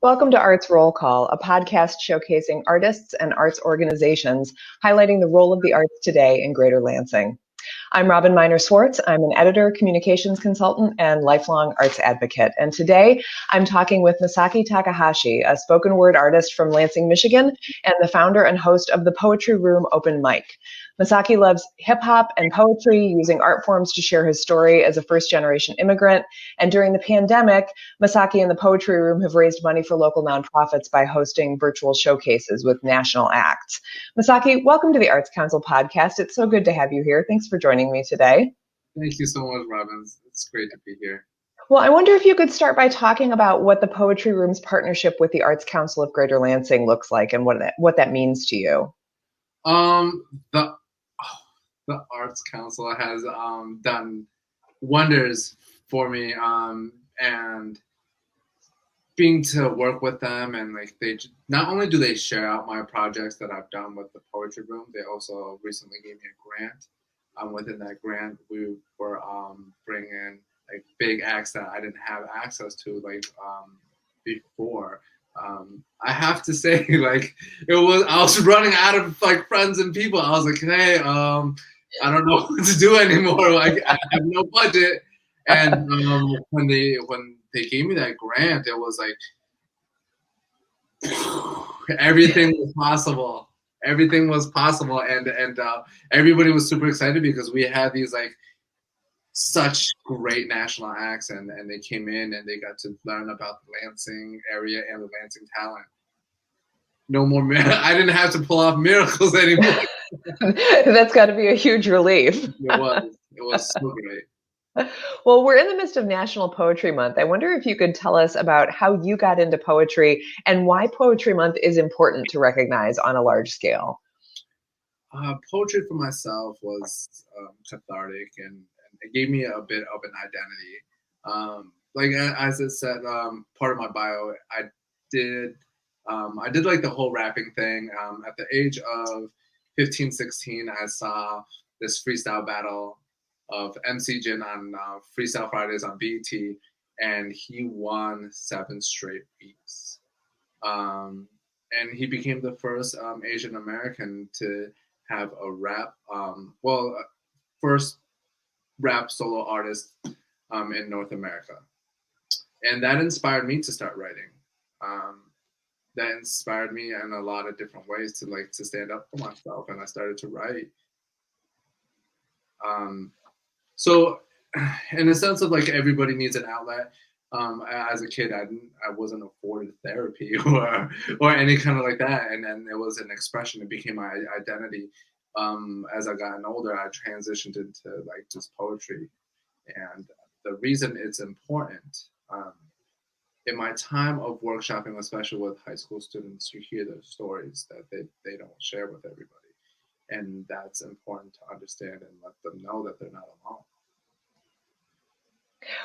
Welcome to Arts Roll Call, a podcast showcasing artists and arts organizations highlighting the role of the arts today in Greater Lansing. I'm Robin Miner-Swartz. I'm an editor, communications consultant, and lifelong arts advocate. And today I'm talking with Masaki Takahashi, a spoken word artist from Lansing, Michigan, and the founder and host of the Poetry Room Open Mic. Masaki loves hip hop and poetry, using art forms to share his story as a first-generation immigrant. And during the pandemic, Masaki and the Poetry Room have raised money for local nonprofits by hosting virtual showcases with national acts. Masaki, welcome to the Arts Council podcast. It's so good to have you here. Thanks for joining me today. Thank you so much, Robin. It's great to be here. Well, I wonder if you could start by talking about what the Poetry Room's partnership with the Arts Council of Greater Lansing looks like and what that means to you. The Arts Council has done wonders for me, and being to work with them, and like they not only do they share out my projects that I've done with the Poetry Room, they also recently gave me a grant. Within that grant, we were bringing like big acts that I didn't have access to before. I have to say, like I was running out of like friends and people. I was like, hey, I don't know what to do anymore. Like I have no budget. And when they gave me that grant, it was like everything was possible. Everything was possible, and everybody was super excited because we had these like such great national acts, and they came in and they got to learn about the Lansing area and the Lansing talent. No more, I didn't have to pull off miracles anymore. That's got to be a huge relief. It was so great. Well, we're in the midst of National Poetry Month. I wonder if you could tell us about how you got into poetry and why Poetry Month is important to recognize on a large scale. Poetry for myself was cathartic, and it gave me a bit of an identity. Like as it said, part of my bio, I did like the whole rapping thing. At the age of 15, 16, I saw this freestyle battle of MC Jin on Freestyle Fridays on BET, and he won 7 straight weeks. And he became the first Asian American to have a rap, first rap solo artist in North America. And that inspired me to start writing. That inspired me in a lot of different ways to stand up for myself, and I started to write. So in a sense of like everybody needs an outlet. As a kid, I wasn't afforded therapy or any kind of like that, and then it was an expression. It became my identity. As I gotten older, I transitioned into like just poetry, and the reason it's important. In my time of workshopping, especially with high school students, you hear those stories that they don't share with everybody. And that's important to understand and let them know that they're not alone.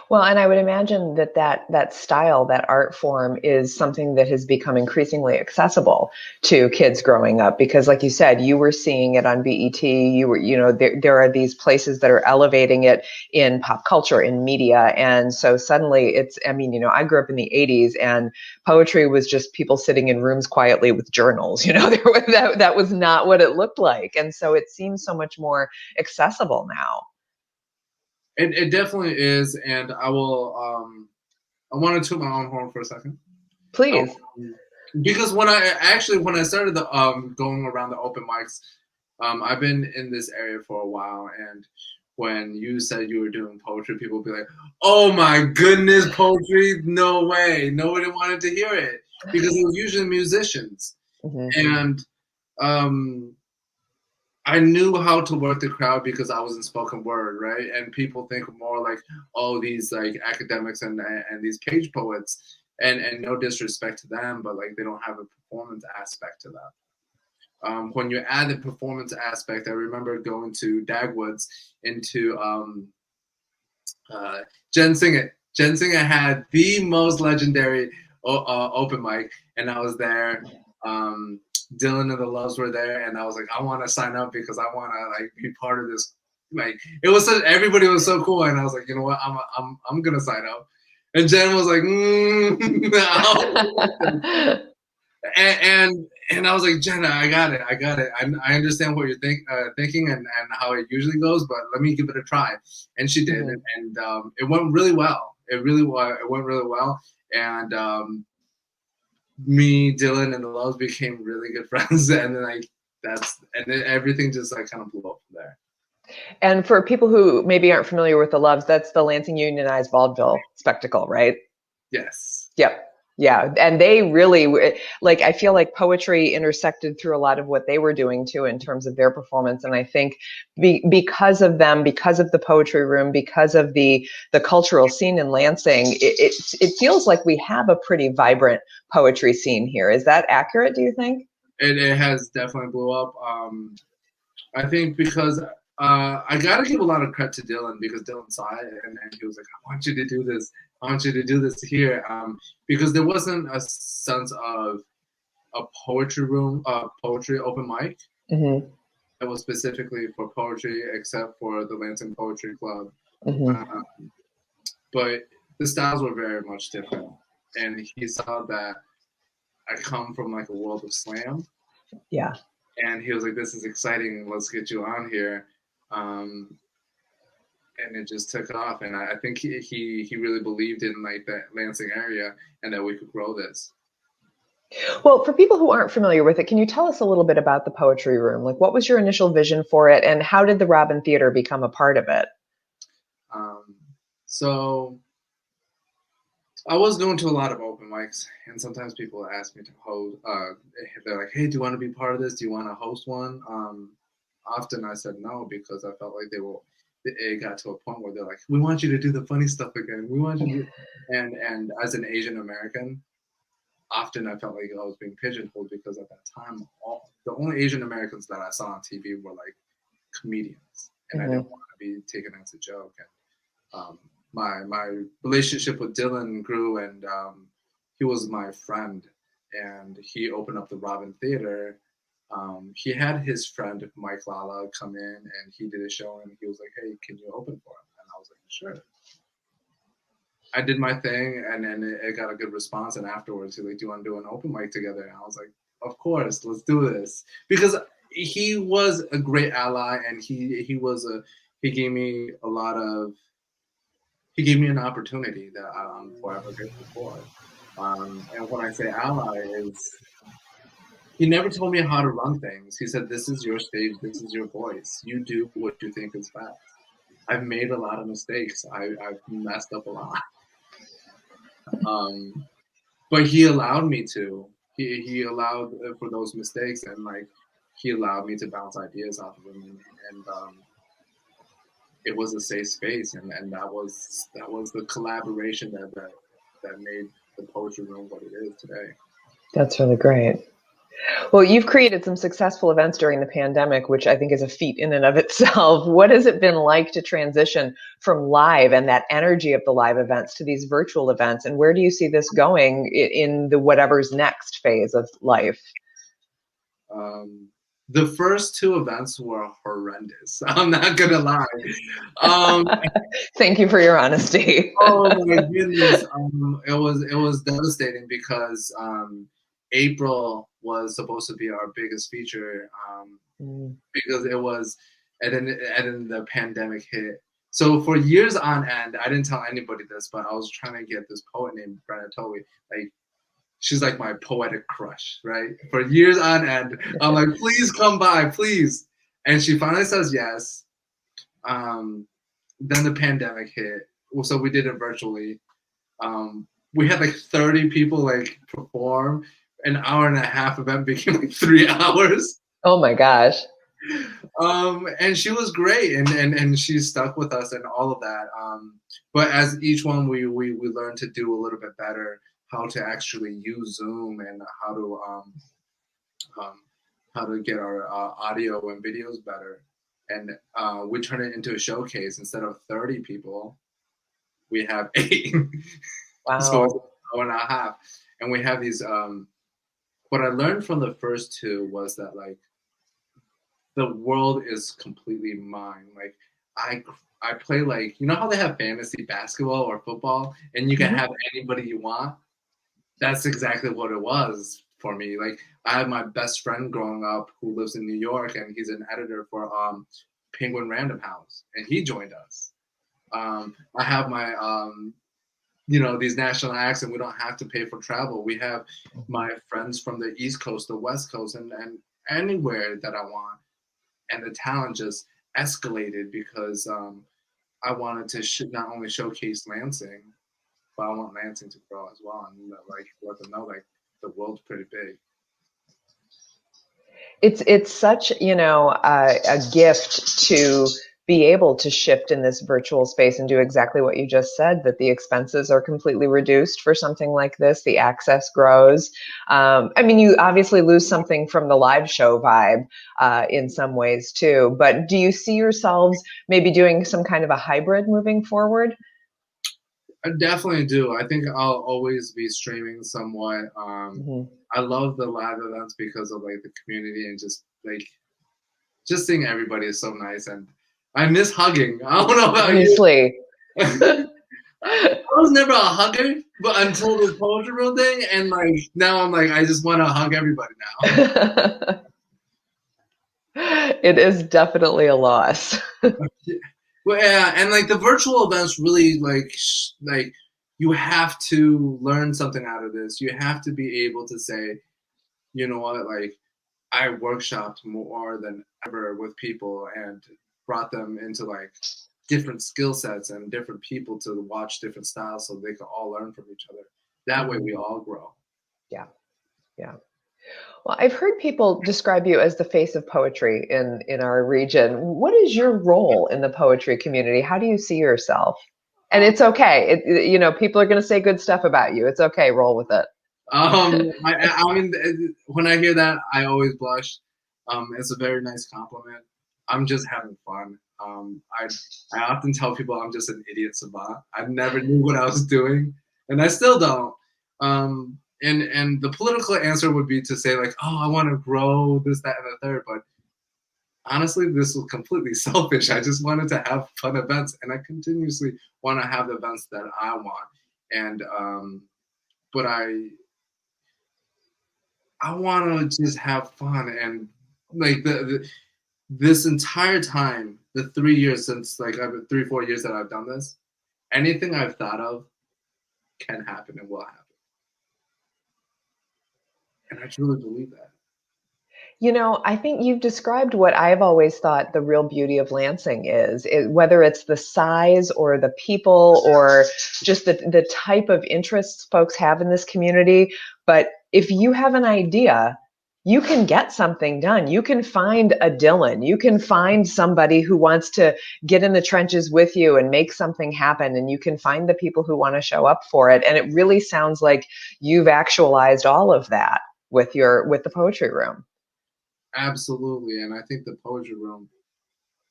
Well, and I would imagine that style, that art form, is something that has become increasingly accessible to kids growing up, because like you said, you were seeing it on BET. There are these places that are elevating it in pop culture, in media. And so suddenly I grew up in the 80s, and poetry was just people sitting in rooms quietly with journals. That was not what it looked like. And so it seems so much more accessible now. It definitely is, and I will. I want to toot my own horn for a second. Please. Because when I started going around the open mics, I've been in this area for a while, and when you said you were doing poetry, people would be like, "Oh my goodness, poetry! No way!" Nobody wanted to hear it because it was usually musicians, and I knew how to work the crowd because I was in spoken word, right? And people think more like, oh, these like academics and these page poets, and no disrespect to them, but like they don't have a performance aspect to them. When you add the performance aspect, I remember going to Dagwoods into Jen Singh. Jen Singh had the most legendary open mic, and I was there. Dylan and the Loves were there, and I was like, I want to sign up because I want to like be part of this. Like it was everybody was so cool, and I was like, you know what, I'm gonna sign up. And Jen was like, no. And I was like, Jenna, I got it. I understand what you're thinking and how it usually goes, but let me give it a try. And she did, and it went really well. It went really well, and me, Dylan, and the Loves became really good friends, and then then everything just like kind of blew up from there. And for people who maybe aren't familiar with the Loves, that's the Lansing Unionized Vaudeville spectacle, right? Yes. Yep. Yeah. And they really, like, I feel like poetry intersected through a lot of what they were doing too, in terms of their performance. And I think because of them, because of the poetry room, because of the cultural scene in Lansing, it feels like we have a pretty vibrant poetry scene here. Is that accurate, do you think? It has definitely blew up. I think because I gotta give a lot of credit to Dylan, because Dylan saw it and he was like, I want you to do this. I want you to do this here. Because there wasn't a sense of a poetry room, poetry open mic. Mm-hmm. That was specifically for poetry, except for the Lansing Poetry Club. Mm-hmm. But the styles were very much different. And he saw that I come from like a world of slam. Yeah. And he was like, this is exciting. Let's get you on here. And it just took off. And I think he really believed in like that Lansing area and that we could grow this. Well, for people who aren't familiar with it, can you tell us a little bit about the Poetry Room? Like, what was your initial vision for it, and how did the Robin Theater become a part of it? So I was going to a lot of open mics, and sometimes people ask me to host. They're like, "Hey, do you want to be part of this? Do you want to host one?" Often I said no, because I felt like it got to a point where they're like, "We want you to do the funny stuff again. We want you to." And as an Asian American, often I felt like I was being pigeonholed, because at that time, the only Asian Americans that I saw on TV were like comedians, and I didn't want to be taken as a joke. And my relationship with Dylan grew, and he was my friend, and he opened up the Robin Theater. He had his friend Mike Lala come in, and he did a show, and he was like, "Hey, can you open for him?" And I was like, "Sure." I did my thing, and then it got a good response. And afterwards, he's like, "Do you want to do an open mic together?" And I was like, "Of course, let's do this." Because he was a great ally, and he gave me a lot of he gave me an opportunity that I'm forever grateful for. And when I say ally, is he never told me how to run things. He said, "This is your stage. This is your voice. You do what you think is best." I've made a lot of mistakes. I've messed up a lot. But he allowed me to. He allowed for those mistakes, and like he allowed me to bounce ideas off of him, and it was a safe space, and that was the collaboration that made the poetry room what it is today. That's really great. Well, you've created some successful events during the pandemic, which I think is a feat in and of itself. What has it been like to transition from live and that energy of the live events to these virtual events? And where do you see this going in the whatever's next phase of life? The first two events were horrendous. I'm not gonna lie. Thank you for your honesty. Oh my goodness, it was devastating, because April was supposed to be our biggest feature, because it was, and then the pandemic hit. So for years on end, I didn't tell anybody this, but I was trying to get this poet named Brenna Towie. Like, she's like my poetic crush, right? For years on end, I'm like, "Please come by, please." And she finally says yes. Then the pandemic hit. So we did it virtually. We had like 30 people like perform. An hour and a half event became like 3 hours. Oh my gosh. And she was great, and she stuck with us and all of that. But as each one, we learned to do a little bit better, how to actually use Zoom, and how to get our audio and videos better. And we turn it into a showcase. Instead of 30 people, we have 8. Wow. So it's an hour and a half. And we have these, what I learned from the first two was that like the world is completely mine. Like I play like, you know how they have fantasy basketball or football and you can have anybody you want? That's exactly what it was for me. Like I had my best friend growing up who lives in New York and he's an editor for Penguin Random House and he joined us. I have my these national acts and we don't have to pay for travel. We have my friends from the East Coast, the West Coast, and anywhere that I want. And the talent just escalated because I wanted to not only showcase Lansing, but I want Lansing to grow as well and like let them know like the world's pretty big. It's such, a gift to be able to shift in this virtual space and do exactly what you just said, that the expenses are completely reduced for something like this. The access grows. I mean, you obviously lose something from the live show vibe in some ways too, but do you see yourselves maybe doing some kind of a hybrid moving forward? I definitely do. I think I'll always be streaming somewhat. I love the live events because of like the community and just seeing everybody is so nice and I miss hugging. I don't know about Obviously. you. I was never a hugger, but until this poetry room thing, and like now I'm like I just want to hug everybody now. It is definitely a loss. Well, yeah, and like the virtual events really like you have to learn something out of this. You have to be able to say, you know what, like I workshopped more than ever with people and brought them into like different skill sets and different people to watch different styles so they can all learn from each other. That way we all grow. Yeah. Yeah. Well, I've heard people describe you as the face of poetry in our region. What is your role in the poetry community? How do you see yourself? And it's okay. People are going to say good stuff about you. It's okay. Roll with it. I mean, when I hear that, I always blush. It's a very nice compliment. I'm just having fun. I often tell people I'm just an idiot savant. I never knew what I was doing, and I still don't. And the political answer would be to say like, oh, I want to grow this, that, and the third. But honestly, this was completely selfish. I just wanted to have fun events, and I continuously want to have the events that I want. And but I want to just have fun and like this entire time, the 3 years since like 3-4 years that I've done this, anything I've thought of can happen and will happen, and I truly believe that. I think you've described what I've always thought the real beauty of Lansing is, whether it's the size or the people or just the type of interests folks have in this community. But if you have an idea, you can get something done. You can find a Dylan. You can find somebody who wants to get in the trenches with you and make something happen. And you can find the people who want to show up for it. And it really sounds like you've actualized all of that with the poetry room. Absolutely, and I think the poetry room.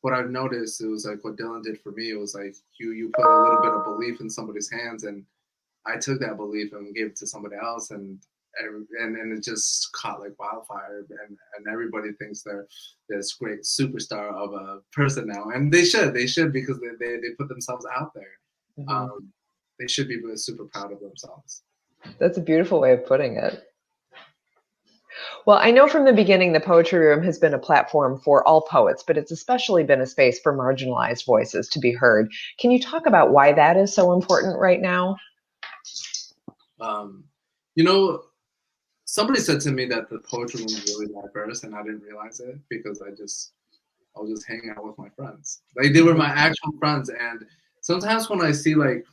What I've noticed, it was like what Dylan did for me. It was like you put a little bit of belief in somebody's hands, and I took that belief and gave it to somebody else, and it just caught like wildfire, and everybody thinks they're this great superstar of a person now, and they should because they put themselves out there. They should be super proud of themselves. That's a beautiful way of putting it. Well, I know from the beginning the Poetry Room has been a platform for all poets, but it's especially been a space for marginalized voices to be heard. Can you talk about why that is so important right now? Somebody said to me that the poetry room is really diverse, and I didn't realize it because I was just hanging out with my friends. Like they were my actual friends, and sometimes when I see like,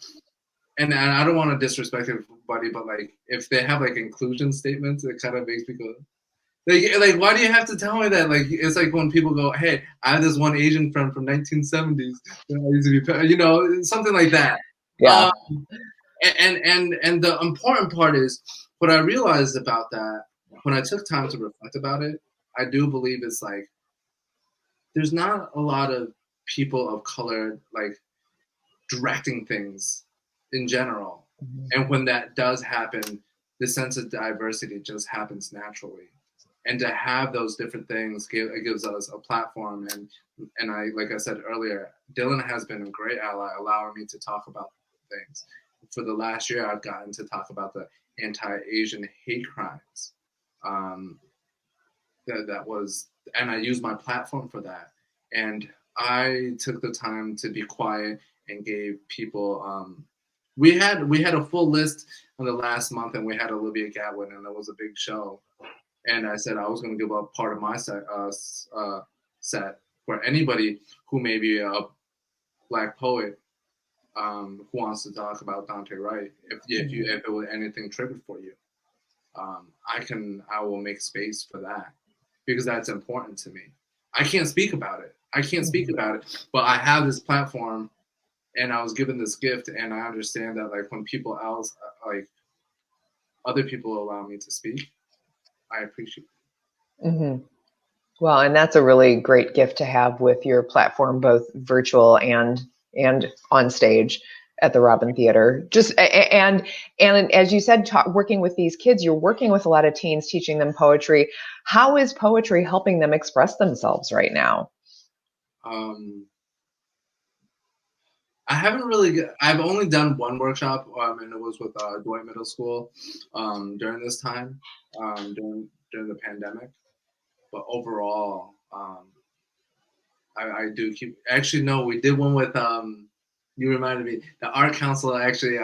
and I don't want to disrespect everybody, but like if they have like inclusion statements, it kind of makes me go, like, why do you have to tell me that? Like, it's like when people go, hey, I have this one Asian friend from 1970s that I used to be, something like that. Yeah. And the important part is what I realized about that when I took time to reflect about it. I do believe it's like there's not a lot of people of color like directing things in general, and when that does happen, the sense of diversity just happens naturally. And to have those different things it gives us a platform. And I, like I said earlier, Dylan has been a great ally, allowing me to talk about things. For the last year, I've gotten to talk about the anti-Asian hate crimes. That was, and I used my platform for that. And I took the time to be quiet and gave people. We had a full list in the last month, and we had Olivia Gatwin, and it was a big show. And I said I was going to give up part of my set for anybody who may be a Black poet who wants to talk about Dante Wright. If it was anything triggered for you, I will make space for that, because that's important to me. I can't speak about it. But I have this platform, and I was given this gift, and I understand that, like, when people else, like other people, allow me to speak, I appreciate it. Mm-hmm. Well, and that's a really great gift to have with your platform, both virtual and on stage at the Robin Theater. Just and as you said, working with these kids, you're working with a lot of teens, teaching them poetry. How is poetry helping them express themselves right now? I've only done one workshop, and it was with Dwight Middle School during this time, during the pandemic. But overall, I do keep. Actually, no, we did one with. You reminded me. The Art Council actually.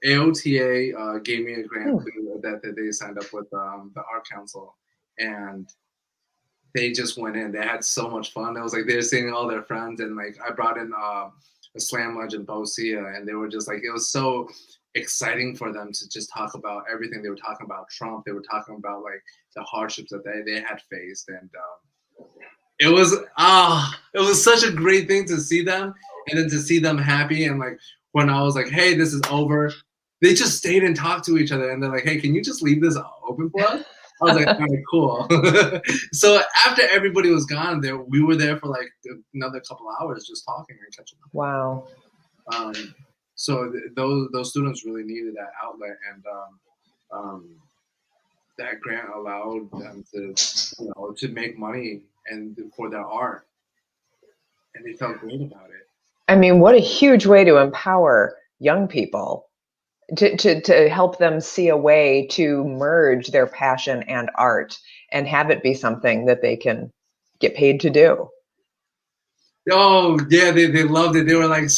AOTA gave me a grant that they signed up with the Art Council, and they just went in. They had so much fun. It was like they were seeing all their friends, and like I brought in a slam legend, Bo Sia, and they were just like, it was so exciting for them to just talk about everything. They were talking about Trump. They were talking about like the hardships that they had faced, and it was such a great thing to see them, and then to see them happy. And like when I was like, hey, this is over, they just stayed and talked to each other, and they're like, hey, can you just leave this open for us? I was like, all right, cool. So after everybody was gone, we were there for like another couple hours just talking and catching up. Wow. So those students really needed that outlet, and that grant allowed them to make money and for their art, and they felt great about it. I mean, what a huge way to empower young people. To help them see a way to merge their passion and art and have it be something that they can get paid to do. Oh yeah, they loved it. They were like,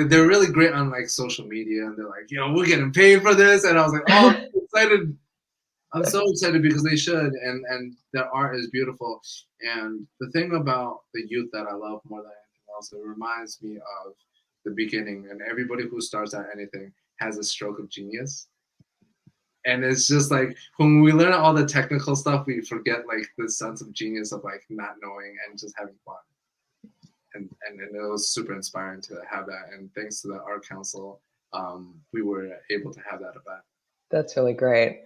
they're really great on like social media, and they're like, we're getting paid for this, and I was like, oh, I'm excited. I'm so excited because they should, and their art is beautiful. And the thing about the youth that I love more than anything else, it reminds me of the beginning, and everybody who starts at anything has a stroke of genius. And it's just like when we learn all the technical stuff, we forget like the sense of genius of like not knowing and just having fun. And it was super inspiring to have that. And thanks to the Art Council, we were able to have that event. That's really great.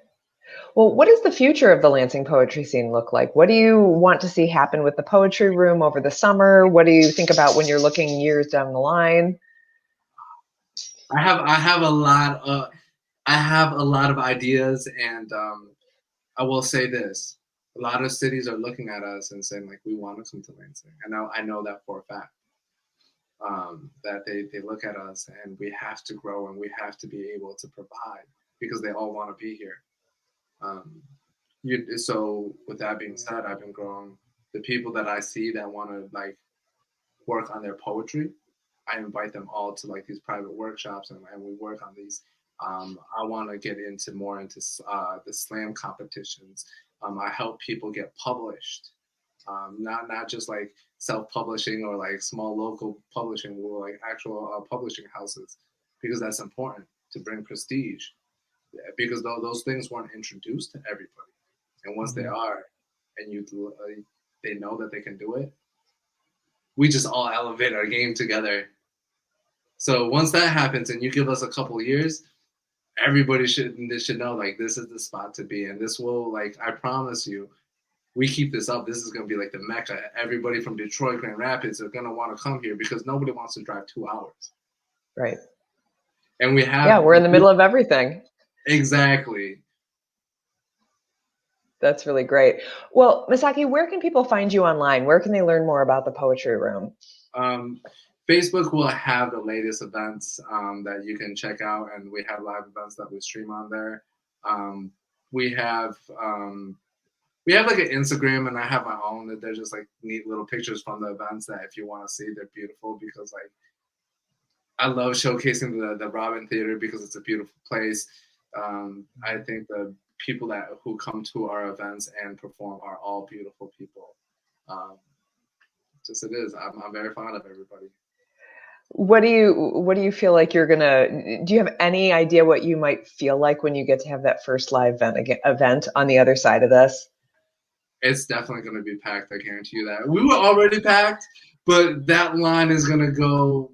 Well, what does the future of the Lansing poetry scene look like? What do you want to see happen with the poetry room over the summer? What do you think about when you're looking years down the line? I have a lot of ideas, and I will say this: a lot of cities are looking at us and saying like, we want to come to Lansing. I know that for a fact. That they look at us, and we have to grow, and we have to be able to provide, because they all want to be here. So with that being said, I've been growing. The people that I see that want to like work on their poetry, I invite them all to like these private workshops, and we work on these. I want to get more into the slam competitions. I help people get published, not just like self-publishing or like small local publishing, or like actual publishing houses, because that's important to bring prestige. Because those things weren't introduced to everybody, and once they are, and they know that they can do it, we just all elevate our game together. So once that happens, and you give us a couple years, everybody should know like this is the spot to be, and this will, like, I promise you, we keep this up, this is going to be like the Mecca. Everybody from Detroit, Grand Rapids are going to want to come here, because nobody wants to drive 2 hours. Right. And we're in the middle of everything. Exactly. That's really great. Well, Masaki, where can people find you online? Where can they learn more about the Poetry Room? Facebook will have the latest events that you can check out, and we have live events that we stream on there. We have like an Instagram, and I have my own that they're just like neat little pictures from the events that if you want to see, they're beautiful because like I love showcasing the Robin Theater because it's a beautiful place. I think the people who come to our events and perform are all beautiful people. Just it is. I'm very fond of everybody. What do you feel like do you have any idea what you might feel like when you get to have that first live event on the other side of this? It's definitely going to be packed. I guarantee you that. We were already packed, but that line is going to go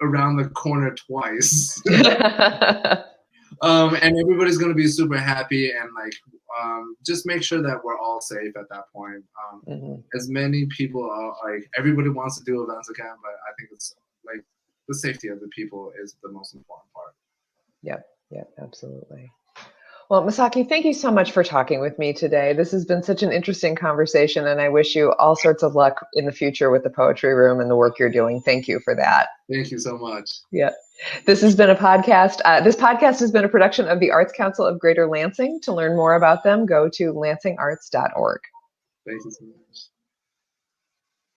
around the corner twice. And everybody's going to be super happy and like just make sure that we're all safe at that point. As many people like everybody wants to do events again, but I think it's like the safety of the people is the most important part. Yep, absolutely. Well, Masaki, thank you so much for talking with me today. This has been such an interesting conversation, and I wish you all sorts of luck in the future with the Poetry Room and the work you're doing. Thank you for that. Thank you so much. Yeah. This has been a podcast. This podcast has been a production of the Arts Council of Greater Lansing. To learn more about them, go to lansingarts.org. Thank you so much.